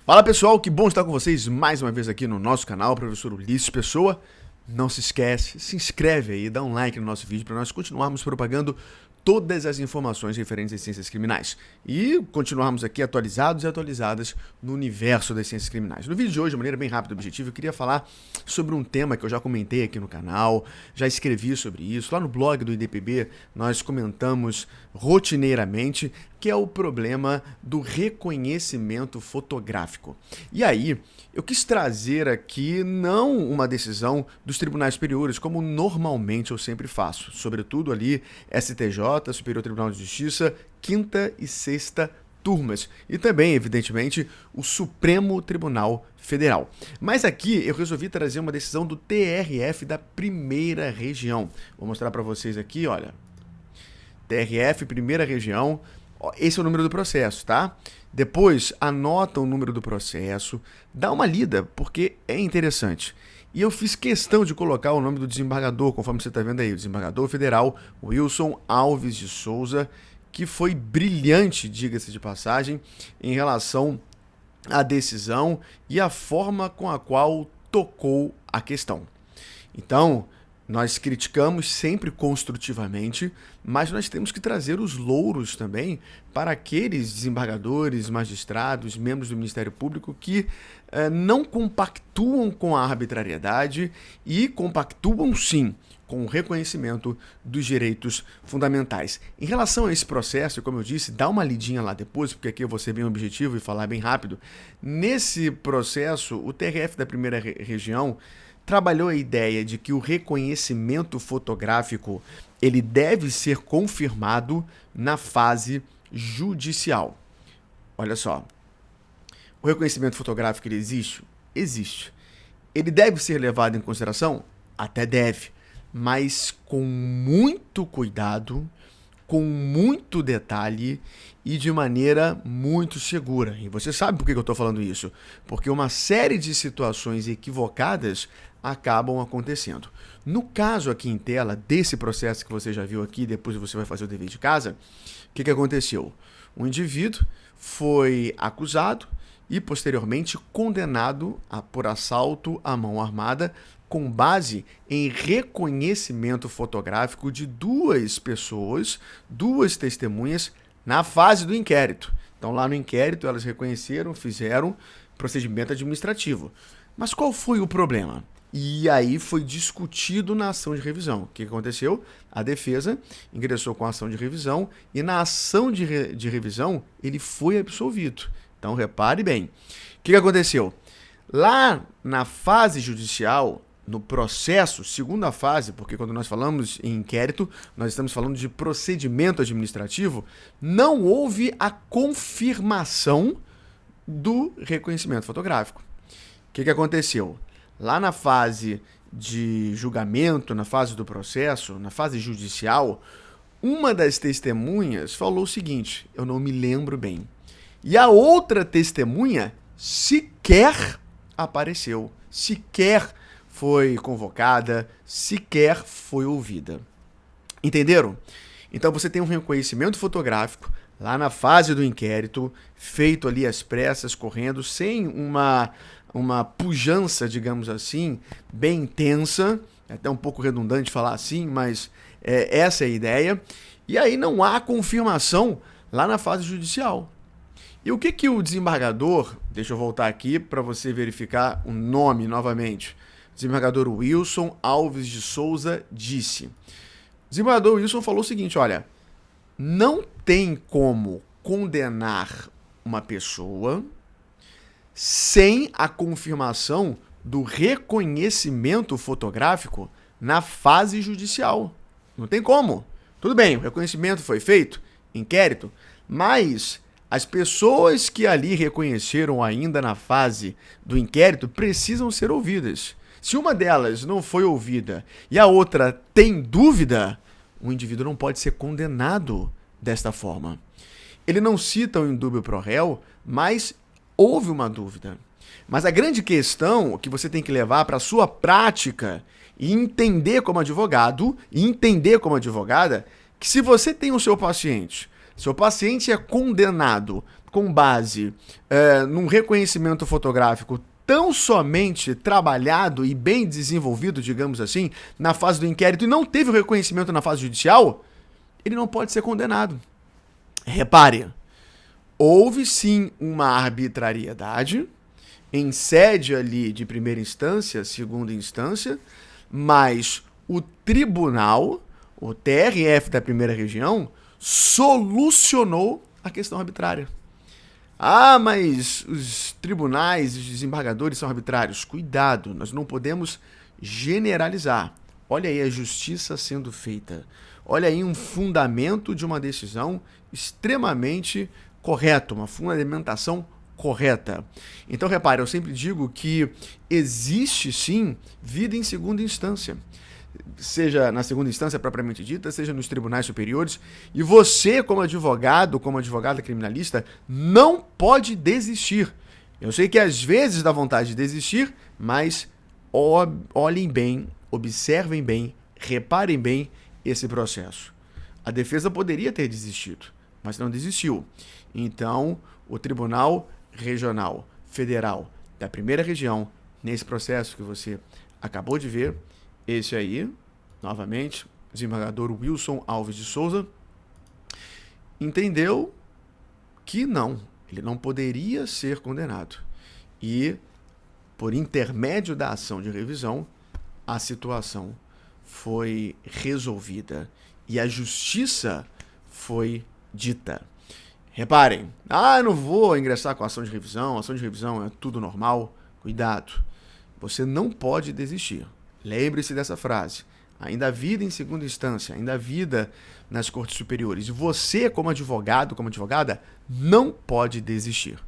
Fala pessoal, que bom estar com vocês mais uma vez aqui no nosso canal, professor Ulisses Pessoa. Não se esquece, se inscreve aí, dá um like no nosso vídeo para nós continuarmos propagando todas as informações referentes às ciências criminais e continuarmos aqui atualizados e atualizadas no universo das ciências criminais. No vídeo de hoje, de maneira bem rápida e objetiva, eu queria falar sobre um tema que eu já comentei aqui no canal, já escrevi sobre isso, lá no blog do IDPB nós comentamos rotineiramente, que é o problema do reconhecimento fotográfico. E aí, eu quis trazer aqui não uma decisão dos tribunais superiores, como normalmente eu sempre faço, sobretudo ali STJ, Superior Tribunal de Justiça, quinta e sexta turmas, e também, evidentemente, o Supremo Tribunal Federal. Mas aqui eu resolvi trazer uma decisão do TRF da primeira região. Vou mostrar para vocês aqui, olha. TRF, primeira região, esse é o número do processo, tá? Depois, anota o número do processo, dá uma lida, porque é interessante. E eu fiz questão de colocar o nome do desembargador, conforme você está vendo aí, o desembargador federal Wilson Alves de Souza, que foi brilhante, diga-se de passagem, em relação à decisão e à forma com a qual tocou a questão. Então, nós criticamos sempre construtivamente, mas nós temos que trazer os louros também para aqueles desembargadores, magistrados, membros do Ministério Público que não compactuam com a arbitrariedade e compactuam sim com o reconhecimento dos direitos fundamentais. Em relação a esse processo, como eu disse, dá uma lidinha lá depois, porque aqui eu vou ser bem objetivo e falar bem rápido. Nesse processo, o TRF da primeira região trabalhou a ideia de que o reconhecimento fotográfico ele deve ser confirmado na fase judicial. Olha só, o reconhecimento fotográfico ele existe? Existe. Ele deve ser levado em consideração? Até deve, mas com muito cuidado, com muito detalhe e de maneira muito segura. E você sabe por que eu estou falando isso? Porque uma série de situações equivocadas acabam acontecendo. No caso aqui em tela, desse processo que você já viu aqui, depois você vai fazer o dever de casa, o que aconteceu? Um indivíduo foi acusado e posteriormente condenado por assalto à mão armada com base em reconhecimento fotográfico de duas pessoas, duas testemunhas, na fase do inquérito. Então, lá no inquérito, elas reconheceram, fizeram procedimento administrativo. Mas qual foi o problema? E aí foi discutido na ação de revisão. O que aconteceu? A defesa ingressou com a ação de revisão e na ação de revisão ele foi absolvido. Então, repare bem. O que aconteceu? Lá na fase judicial, no processo, segunda fase, porque quando nós falamos em inquérito, nós estamos falando de procedimento administrativo, não houve a confirmação do reconhecimento fotográfico. O que aconteceu? Lá na fase de julgamento, na fase do processo, na fase judicial, uma das testemunhas falou o seguinte: eu não me lembro bem. E a outra testemunha sequer apareceu, sequer foi convocada, sequer foi ouvida. Entenderam? Então você tem um reconhecimento fotográfico lá na fase do inquérito, feito ali às pressas, correndo, sem uma pujança, digamos assim, bem intensa, é até um pouco redundante falar assim, mas essa é a ideia. E aí não há confirmação lá na fase judicial. E o que o desembargador, deixa eu voltar aqui para você verificar o nome novamente, desembargador Wilson Alves de Souza disse. O desembargador Wilson falou o seguinte, olha, não tem como condenar uma pessoa sem a confirmação do reconhecimento fotográfico na fase judicial. Não tem como. Tudo bem, o reconhecimento foi feito, inquérito, mas as pessoas que ali reconheceram ainda na fase do inquérito precisam ser ouvidas. Se uma delas não foi ouvida e a outra tem dúvida, o indivíduo não pode ser condenado desta forma. Ele não cita o indúbio pro réu, mas houve uma dúvida. Mas a grande questão que você tem que levar para a sua prática e entender como advogado e entender como advogada que se você tem o seu paciente é condenado com base num reconhecimento fotográfico tão somente trabalhado e bem desenvolvido, digamos assim, na fase do inquérito e não teve o reconhecimento na fase judicial, ele não pode ser condenado. Repare, houve sim uma arbitrariedade em sede ali de primeira instância, segunda instância, mas o tribunal, o TRF da primeira região, solucionou a questão arbitrária. Ah, mas os tribunais, os desembargadores são arbitrários. Cuidado, nós não podemos generalizar. Olha aí a justiça sendo feita. Olha aí um fundamento de uma decisão extremamente correta, uma fundamentação correta. Então, repare, eu sempre digo que existe sim vida em segunda instância. Seja na segunda instância propriamente dita, seja nos tribunais superiores, e você, como advogado, como advogada criminalista, não pode desistir. Eu sei que às vezes dá vontade de desistir, mas olhem bem, observem bem, reparem bem esse processo. A defesa poderia ter desistido, mas não desistiu. Então, o Tribunal Regional Federal da primeira região, nesse processo que você acabou de ver, esse aí, novamente, desembargador Wilson Alves de Souza, entendeu que não, ele não poderia ser condenado. E, por intermédio da ação de revisão, a situação foi resolvida e a justiça foi dita. Reparem, eu não vou ingressar com ação de revisão é tudo normal. Cuidado, você não pode desistir. Lembre-se dessa frase. Ainda há vida em segunda instância, ainda há vida nas cortes superiores. E você, como advogado, como advogada, não pode desistir.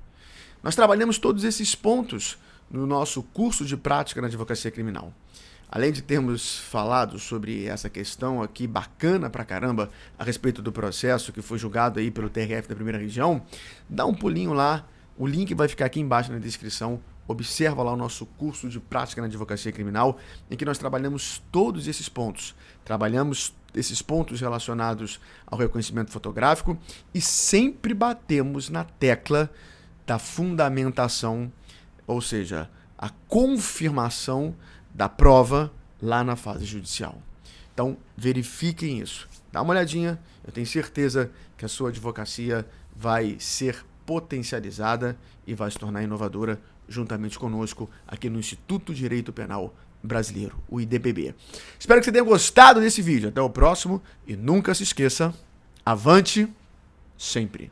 Nós trabalhamos todos esses pontos no nosso curso de prática na advocacia criminal. Além de termos falado sobre essa questão aqui bacana pra caramba a respeito do processo que foi julgado aí pelo TRF da primeira região, dá um pulinho lá, o link vai ficar aqui embaixo na descrição. Observa lá o nosso curso de prática na advocacia criminal, em que nós trabalhamos todos esses pontos. Trabalhamos esses pontos relacionados ao reconhecimento fotográfico e sempre batemos na tecla da fundamentação, ou seja, a confirmação da prova lá na fase judicial. Então, verifiquem isso. Dá uma olhadinha, eu tenho certeza que a sua advocacia vai ser potencializada e vai se tornar inovadora juntamente conosco aqui no Instituto de Direito Penal Brasileiro, o IDPB. Espero que você tenha gostado desse vídeo. Até o próximo e nunca se esqueça, avante sempre!